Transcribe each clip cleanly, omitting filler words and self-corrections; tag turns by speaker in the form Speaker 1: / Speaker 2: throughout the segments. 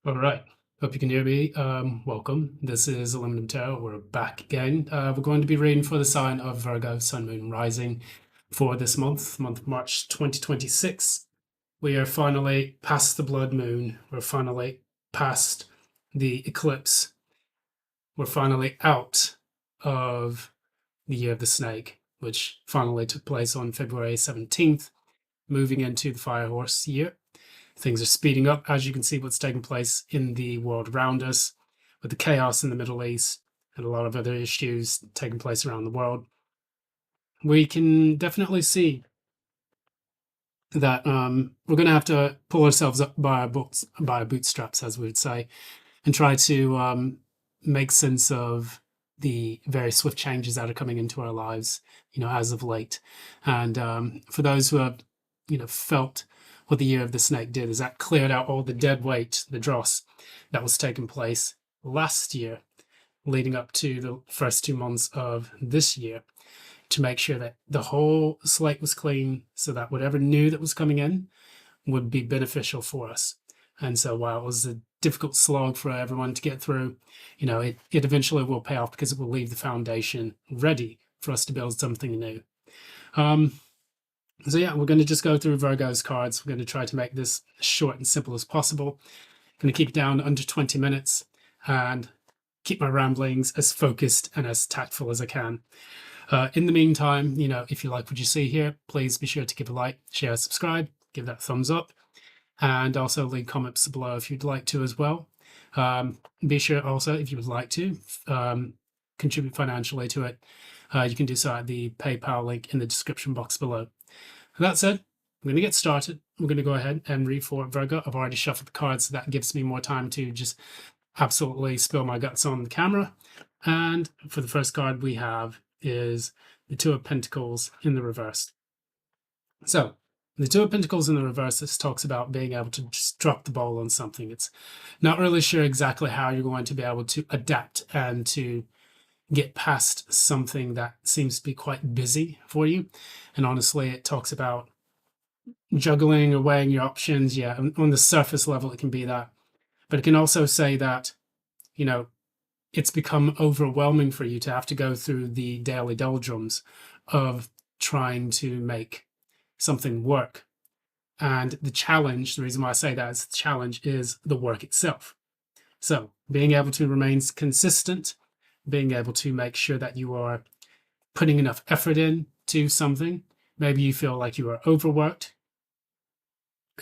Speaker 1: All right. Hope you can hear me. Welcome. This is Aluminum Tarot. We're back again. We're going to be reading for the sign of Virgo, Sun, Moon, Rising for this month of March 2026. We are finally past the blood moon. We're finally past the eclipse. We're finally out of the year of the snake, which finally took place on February 17th, moving into the fire horse year. Things are speeding up, as you can see what's taking place in the world around us, with the chaos in the Middle East and a lot of other issues taking place around the world. We can definitely see that we're going to have to pull ourselves up by our bootstraps, as we would say, and try to make sense of the very swift changes that are coming into our lives, as of late. And for those who have, felt what the year of the snake did, is that cleared out all the dead weight, the dross that was taking place last year, leading up to the first 2 months of this year, to make sure that the whole slate was clean, so that whatever new that was coming in would be beneficial for us. And so while it was a difficult slog for everyone to get through, it eventually will pay off, because it will leave the foundation ready for us to build something new. So yeah, we're going to just go through Virgo's cards. We're going to try to make this short and simple as possible. Going to keep it down under 20 minutes and keep my ramblings as focused and as tactful as I can. In the meantime, if you like what you see here, please be sure to give a like, share, subscribe, give that a thumbs up, and also leave comments below if you'd like to as well. Be sure also, if you would like to contribute financially to it, you can do so at the PayPal link in the description box below. That said, I'm going to get started. We're going to go ahead and read for Virgo. I've already shuffled the cards, so that gives me more time to just absolutely spill my guts on the camera. And for the first card we have is the Two of Pentacles in the reverse. So the Two of Pentacles in the reverse, this talks about being able to just drop the ball on something. It's not really sure exactly how you're going to be able to adapt and to get past something that seems to be quite busy for you. And honestly, it talks about juggling or weighing your options. Yeah, on the surface level, it can be that. But it can also say that, it's become overwhelming for you to have to go through the daily doldrums of trying to make something work. And the challenge, the reason why I say that is the challenge, is the work itself. So being able to remain consistent, being able to make sure that you are putting enough effort in to something. Maybe you feel like you are overworked,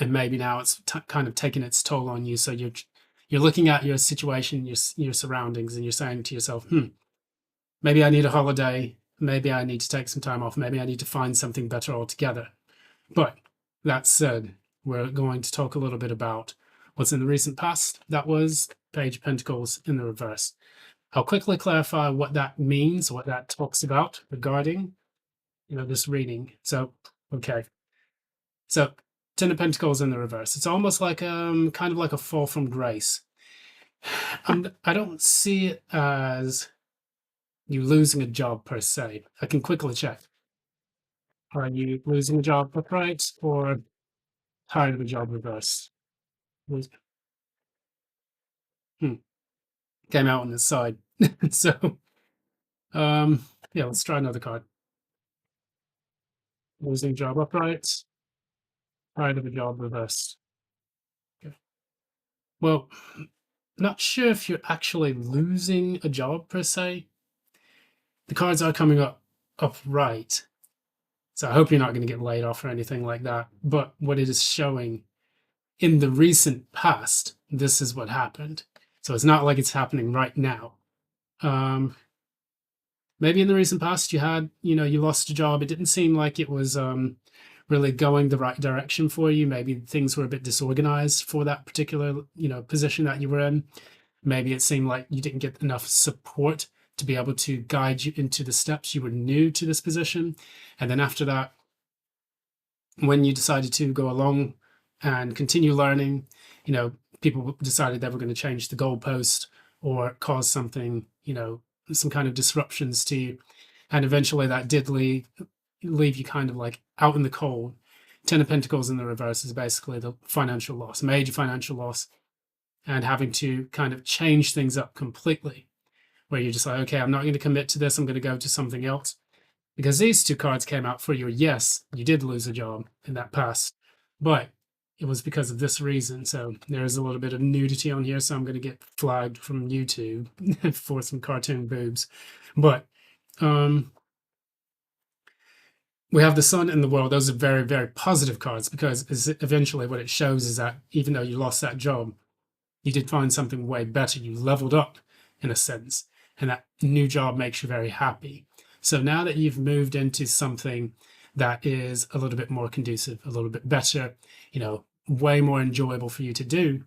Speaker 1: and maybe now it's kind of taking its toll on you. So you're looking at your situation, your surroundings, and you're saying to yourself, maybe I need a holiday. Maybe I need to take some time off. Maybe I need to find something better altogether. But that said, we're going to talk a little bit about what's in the recent past. That was Page of Pentacles in the reverse. I'll quickly clarify what that means, what that talks about regarding, this reading. So, okay. So, Ten of Pentacles in the reverse. It's almost like kind of like a fall from grace. I don't see it as you losing a job per se. I can quickly check. Are you losing a job upright or tired of a job reverse? Came out on this side. So, yeah, let's try another card. Losing job upright, tired of a job reversed. Okay. Well, not sure if you're actually losing a job per se. The cards are coming up upright, so I hope you're not going to get laid off or anything like that. But what it is showing in the recent past, this is what happened. So it's not like it's happening right now. Maybe in the recent past you had, you lost a job. It didn't seem like it was really going the right direction for you. Maybe things were a bit disorganized for that particular, position that you were in. Maybe it seemed like you didn't get enough support to be able to guide you into the steps. You were new to this position. And then after that, when you decided to go along and continue learning, people decided they were going to change the goalpost or cause something, some kind of disruptions to you. And eventually that did leave you kind of like out in the cold. Ten of Pentacles in the reverse is basically the financial loss, major financial loss. and having to kind of change things up completely, where you're just like, okay, I'm not going to commit to this. I'm going to go to something else. Because these two cards came out for you. Yes, you did lose a job in that past, but it was because of this reason. So there's a little bit of nudity on here. So I'm going to get flagged from YouTube for some cartoon boobs. But we have the sun and the world. Those are very, very positive cards, because eventually what it shows is that even though you lost that job, you did find something way better. You leveled up in a sense, and that new job makes you very happy. So now that you've moved into something that is a little bit more conducive, a little bit better, way more enjoyable for you to do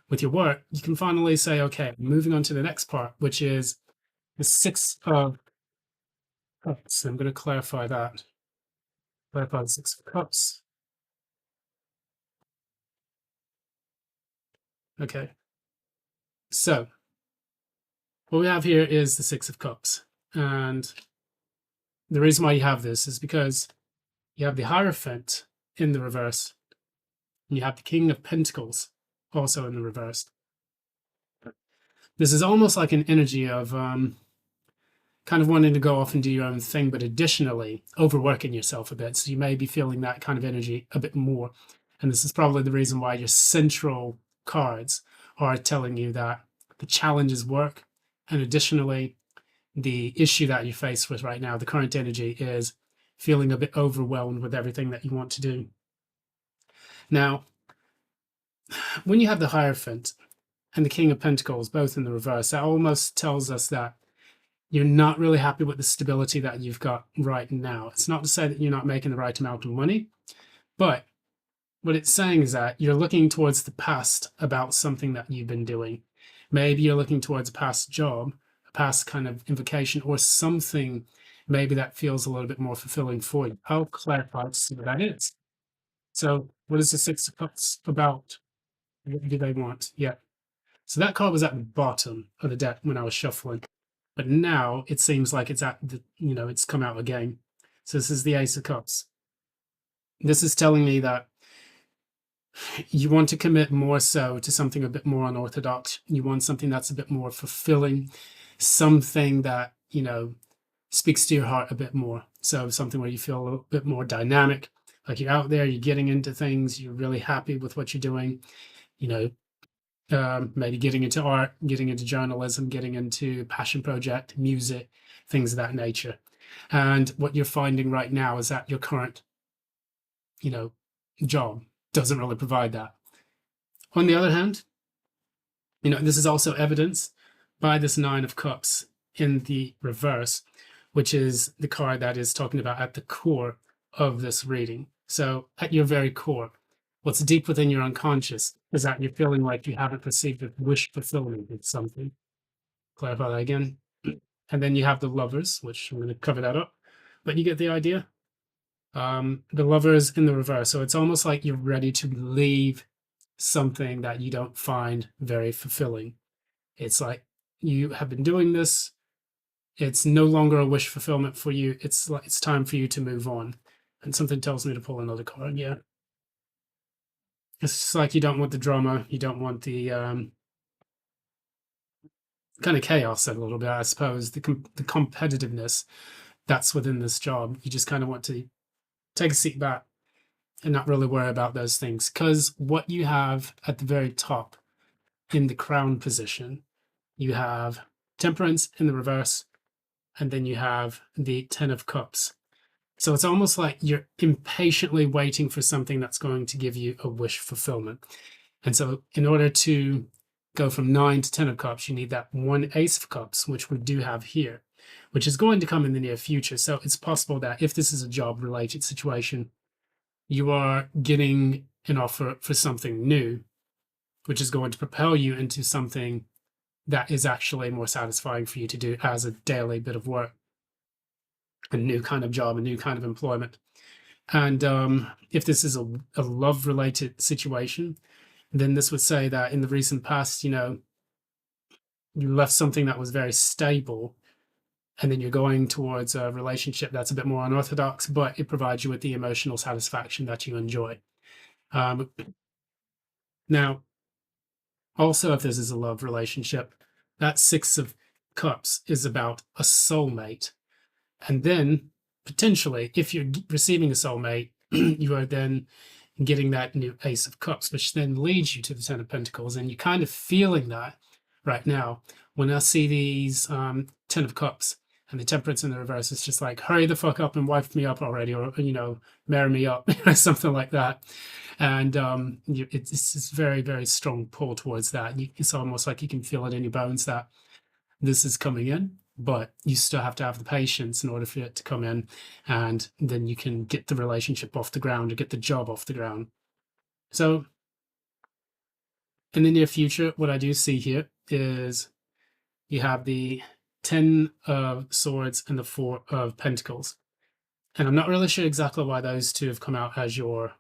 Speaker 1: with your work, you can finally say, okay, moving on to the next part, which is the Six of Cups. I'm going to clarify that. Clarify the Six of Cups. Okay. So what we have here is the Six of Cups. And the reason why you have this is because you have the Hierophant in the reverse. And you have the King of Pentacles also in the reverse. This is almost like an energy of kind of wanting to go off and do your own thing, but additionally overworking yourself a bit. So you may be feeling that kind of energy a bit more. And this is probably the reason why your central cards are telling you that the challenge is work. And additionally, the issue that you face with right now, the current energy, is feeling a bit overwhelmed with everything that you want to do. Now, when you have the Hierophant and the King of Pentacles both in the reverse, that almost tells us that you're not really happy with the stability that you've got right now. It's not to say that you're not making the right amount of money, but what it's saying is that you're looking towards the past about something that you've been doing. Maybe you're looking towards a past job, a past kind of invocation, or something maybe that feels a little bit more fulfilling for you. I'll clarify to see what that is. So what is the Six of Cups about? What do they want? Yeah. So that card was at the bottom of the deck when I was shuffling, but now it seems like it's at the, it's come out again. So this is the Ace of Cups. This is telling me that you want to commit more so to something a bit more unorthodox. You want something that's a bit more fulfilling, something that, speaks to your heart a bit more. So something where you feel a little bit more dynamic, like you're out there, you're getting into things, you're really happy with what you're doing, maybe getting into art, getting into journalism, getting into passion project, music, things of that nature. And what you're finding right now is that your current, job doesn't really provide that. On the other hand, this is also evidenced by this Nine of Cups in the reverse, which is the card that is talking about at the core of this reading. So at your very core, what's deep within your unconscious is that you're feeling like you haven't received a wish fulfillment of something. Clarify that again. And then you have the Lovers, which I'm going to cover that up, but you get the idea. The Lovers in the reverse. So it's almost like you're ready to leave something that you don't find very fulfilling. It's like you have been doing this. It's no longer a wish fulfillment for you. It's like it's time for you to move on. And something tells me to pull another card. Yeah. It's just like you don't want the drama. You don't want the kind of chaos a little bit, I suppose. The competitiveness that's within this job. You just kind of want to take a seat back and not really worry about those things. Because what you have at the very top in the crown position, you have Temperance in the reverse, and then you have the Ten of Cups. So it's almost like you're impatiently waiting for something that's going to give you a wish fulfillment. And so in order to go from 9 to 10 of Cups, you need that one Ace of Cups, which we do have here, which is going to come in the near future. So it's possible that if this is a job-related situation, you are getting an offer for something new, which is going to propel you into something that is actually more satisfying for you to do as a daily bit of work, a new kind of job, a new kind of employment. And if this is a love-related situation, then this would say that in the recent past, you left something that was very stable, and then you're going towards a relationship that's a bit more unorthodox, but it provides you with the emotional satisfaction that you enjoy. Now, Also, if this is a love relationship, that Six of Cups is about a soulmate. And then potentially, if you're receiving a soulmate, you are then getting that new Ace of Cups, which then leads you to the Ten of Pentacles. And you're kind of feeling that right now. When I see these Ten of Cups and the Temperance in the reverse, it's just like, hurry the fuck up and wife me up already, or, marry me up, something like that. And it's very, very strong pull towards that. It's almost like you can feel it in your bones that this is coming in, but you still have to have the patience in order for it to come in, and then you can get the relationship off the ground or get the job off the ground. So in the near future, what I do see here is you have the 10 of Swords and the 4 of Pentacles. And I'm not really sure exactly why those two have come out as your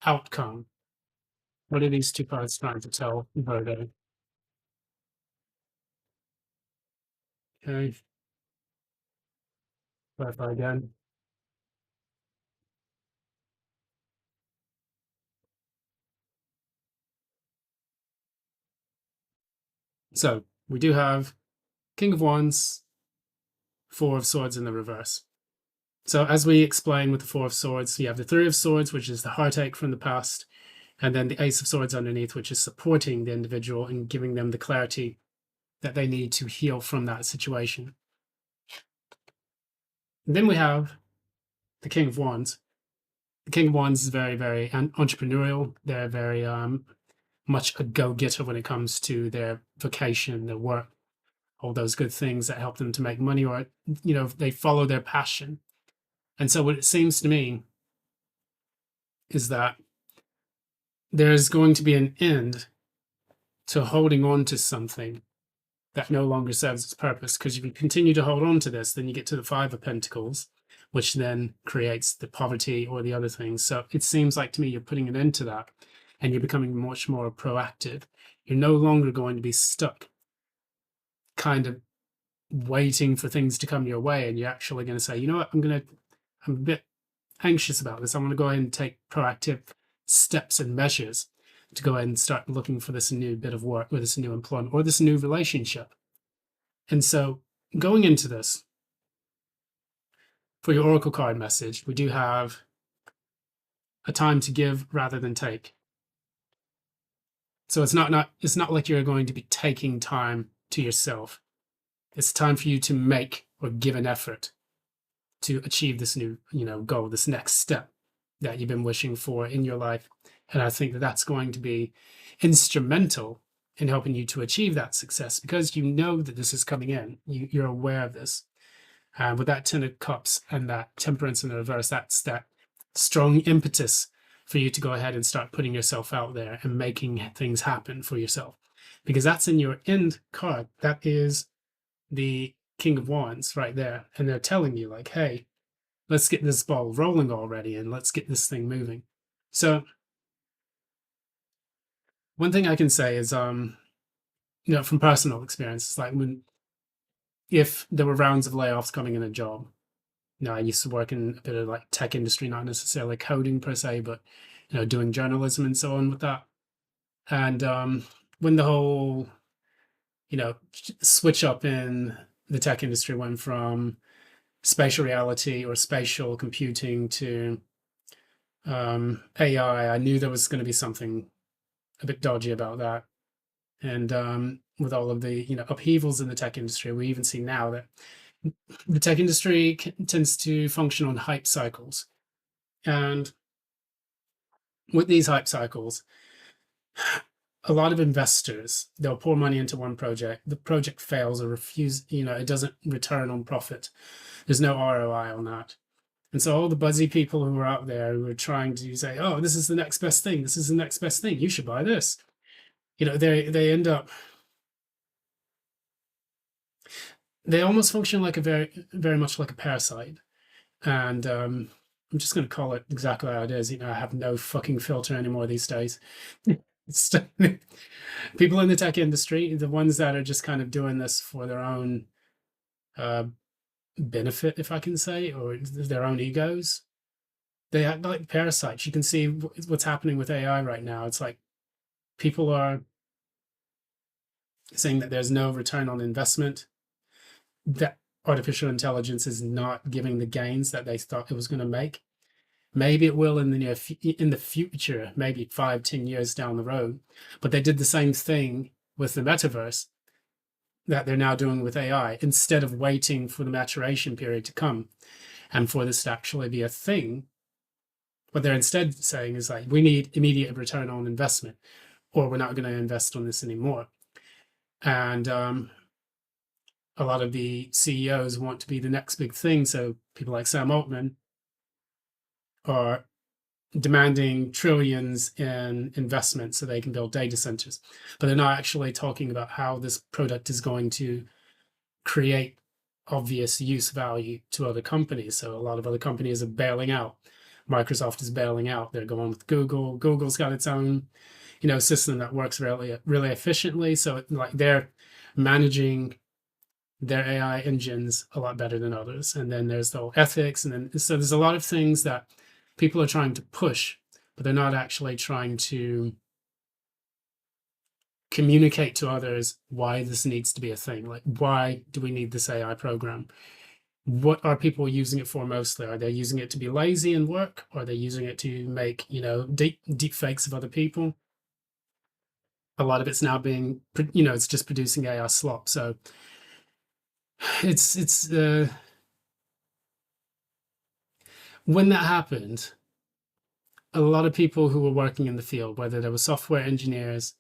Speaker 1: outcome. What are these two cards trying to tell Virgo? Okay, clarify again. So we do have King of Wands, 4 of Swords in the reverse. So as we explained with the 4 of Swords, you have the 3 of Swords, which is the heartache from the past, and then the Ace of Swords underneath, which is supporting the individual and giving them the clarity that they need to heal from that situation. And then we have the King of Wands. The King of Wands is very, very entrepreneurial. They're very much a go-getter when it comes to their vocation, their work, all those good things that help them to make money, or they follow their passion. And so what it seems to me is that there's going to be an end to holding on to something that no longer serves its purpose. Because if you continue to hold on to this, then you get to the 5 of Pentacles, which then creates the poverty or the other things. So it seems like to me you're putting an end to that, and you're becoming much more proactive. You're no longer going to be stuck kind of waiting for things to come your way, and you're actually going to say, you know what, I'm a bit anxious about this. I'm going to go ahead and take proactive steps and measures to go ahead and start looking for this new bit of work, or this new employment, or this new relationship. And so going into this, for your oracle card message, we do have a time to give rather than take. So it's not like you're going to be taking time to yourself. It's time for you to make or give an effort to achieve this new, goal, this next step that you've been wishing for in your life. And I think that that's going to be instrumental in helping you to achieve that success, because you know that this is coming in. You're aware of this. And with that 10 of Cups and that Temperance in the reverse, that's that strong impetus for you to go ahead and start putting yourself out there and making things happen for yourself. Because that's in your end card. That is the King of Wands right there. And they're telling you, like, hey, let's get this ball rolling already, and let's get this thing moving. So one thing I can say is, from personal experience, like if there were rounds of layoffs coming in a job, I used to work in a bit of like tech industry, not necessarily coding per se, but doing journalism and so on with that. And when the whole switch up in the tech industry went from spatial reality or spatial computing to AI, I knew there was going to be something a bit dodgy about that. And with all of the upheavals in the tech industry, we even see now that the tech industry tends to function on hype cycles. And with these hype cycles, a lot of investors, they'll pour money into one project. The project fails or it doesn't return on profit. There's no ROI on that. And so all the buzzy people who are out there who are trying to say, oh, this is the next best thing. This is the next best thing. You should buy this. They end up, they almost function like a very, very much like a parasite. And I'm just going to call it exactly how it is. I have no fucking filter anymore these days. People in the tech industry, the ones that are just kind of doing this for their own benefit, if I can say, or their own egos, they act like parasites. You can see what's happening with AI right now. It's like people are saying that there's no return on investment, that artificial intelligence is not giving the gains that they thought it was going to make. Maybe it will in the future, maybe 5-10 years down the road. But they did the same thing with the metaverse that they're now doing with AI. Instead of waiting for the maturation period to come and for this to actually be a thing, what they're instead saying is like, we need immediate return on investment, or we're not going to invest on this anymore. And a lot of the CEOs want to be the next big thing. So people like Sam Altman are demanding trillions in investment so they can build data centers. But they're not actually talking about how this product is going to create obvious use value to other companies. So a lot of other companies are bailing out. Microsoft is bailing out. They're going with Google. Google's got its own, system that works really, really efficiently. So like they're managing their AI engines a lot better than others. And then there's the whole ethics. And then so there's a lot of things that people are trying to push, but they're not actually trying to communicate to others why this needs to be a thing. Like, why do we need this AI program? What are people using it for mostly? Are they using it to be lazy and work? Or are they using it to make, deep fakes of other people? A lot of it's now being, it's just producing AI slop. So it's when that happened, a lot of people who were working in the field, whether they were software engineers,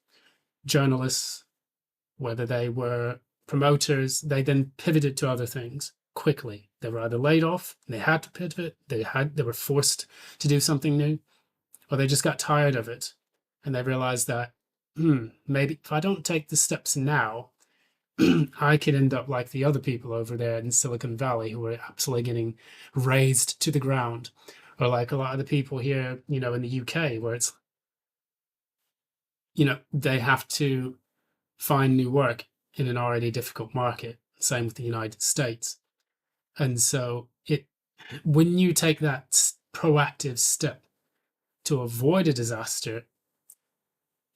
Speaker 1: journalists, whether they were promoters, they then pivoted to other things quickly. They were either laid off, they had to pivot, they were forced to do something new, or they just got tired of it and they realized that maybe if I don't take the steps now, I could end up like the other people over there in Silicon Valley who are absolutely getting razed to the ground, or like a lot of the people here, in the UK, where it's, they have to find new work in an already difficult market. Same with the United States. And so when you take that proactive step to avoid a disaster,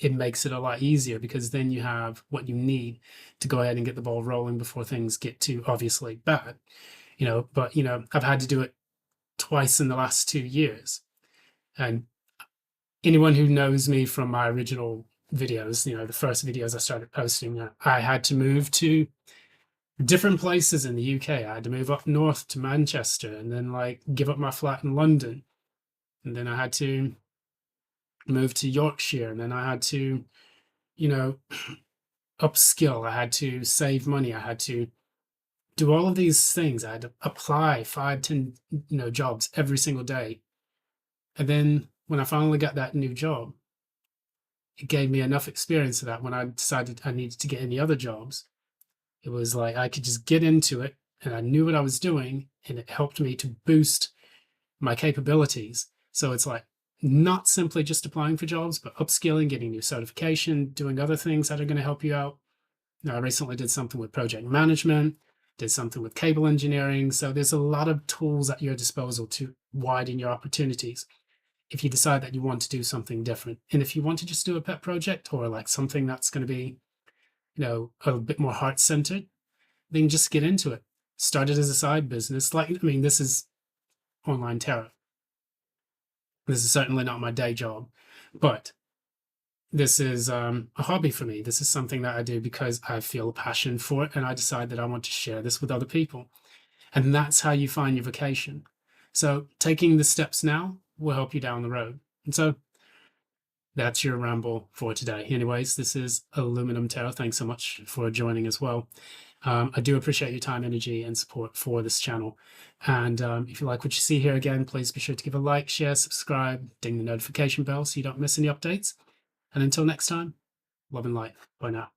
Speaker 1: it makes it a lot easier, because then you have what you need to go ahead and get the ball rolling before things get too obviously bad. But I've had to do it twice in the last 2 years. And anyone who knows me from my original videos, the first videos I started posting, I had to move to different places in the UK. I had to move up north to Manchester and then like give up my flat in London. And then I had to move to Yorkshire, and then I had to, upskill. I had to save money. I had to do all of these things. I had to apply 5-10, jobs every single day. And then when I finally got that new job, it gave me enough experience of that when I decided I needed to get any other jobs. It was like I could just get into it and I knew what I was doing, and it helped me to boost my capabilities. So it's like not simply just applying for jobs, but upskilling, getting new certification, doing other things that are going to help you out. I recently did something with project management, did something with cable engineering. So there's a lot of tools at your disposal to widen your opportunities if you decide that you want to do something different. And if you want to just do a pet project, or like something that's going to be, a bit more heart-centered, then just get into it. Start it as a side business. This is online tarot. This is certainly not my day job, but this is a hobby for me. This is something that I do because I feel a passion for it, and I decide that I want to share this with other people. And that's how you find your vocation. So taking the steps now will help you down the road. And so that's your ramble for today. Anyways, this is Aluminum Tarot. Thanks so much for joining as well. I do appreciate your time, energy, and support for this channel. And if you like what you see here, again, please be sure to give a like, share, subscribe, ding the notification bell so you don't miss any updates. And until next time, love and light. Bye now.